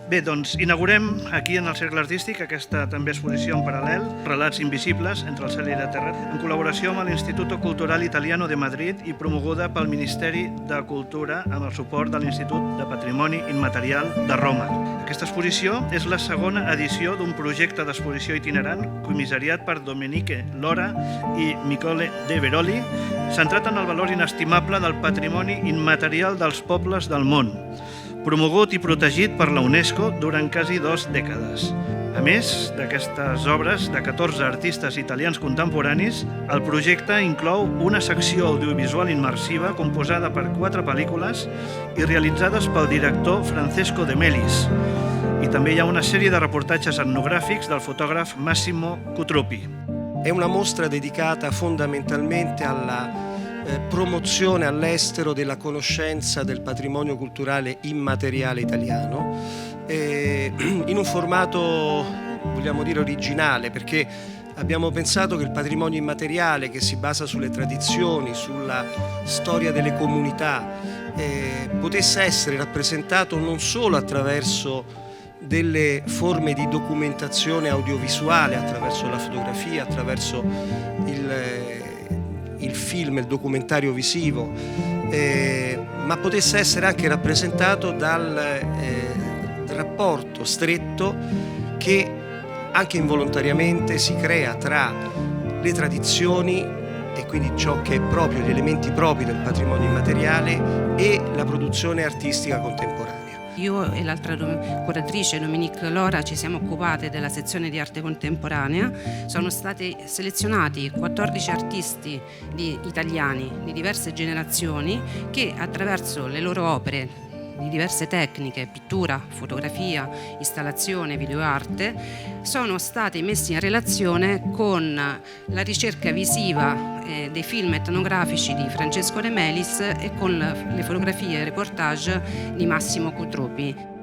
Bé, doncs inaugurem aquí en el Cercle Artístic aquesta també exposició en paral·lel, Relats invisibles entre el cel i la terra, en col·laboració amb l'Instituto Cultural Italiano de Madrid i promoguda pel Ministeri de Cultura amb el suport de l'Institut de Patrimoni Immaterial de Roma. Aquesta exposició és la segona edició d'un projecte d'exposició itinerant comissariat per Domeniche Lora i Michele De Veroli, centrat en el valor inestimable del patrimoni immaterial dels pobles del món, promogut i protegit per la UNESCO durant quasi 2 dècades. A més d'aquestes obres de 14 artistes italians contemporanis, el projecte inclou una secció audiovisual immersiva composada per 4 pel·lícules i realitzades pel director Francesco De Melis. I també hi ha una sèrie de reportatges etnogràfics del fotògraf Massimo Cutruppi. È una mostra dedicata fondamentalmente alla promozione all'estero della conoscenza del patrimonio culturale immateriale italiano in un formato, vogliamo dire, originale, perché abbiamo pensato che il patrimonio immateriale, che si basa sulle tradizioni, sulla storia delle comunità, potesse essere rappresentato non solo attraverso delle forme di documentazione audiovisuale, attraverso la fotografia, attraverso il film, il documentario visivo, ma potesse essere anche rappresentato dal rapporto stretto che anche involontariamente si crea tra le tradizioni e quindi ciò che è proprio, gli elementi propri del patrimonio immateriale e la produzione artistica contemporanea. Io e l'altra curatrice, Domeniche Lora, ci siamo occupate della sezione di arte contemporanea. Sono stati selezionati 14 artisti italiani di diverse generazioni che attraverso le loro opere di diverse tecniche, pittura, fotografia, installazione, videoarte, sono stati messi in relazione con la ricerca visiva dei film etnografici di Francesco De Melis e con le fotografie e reportage di Massimo Cutruppi.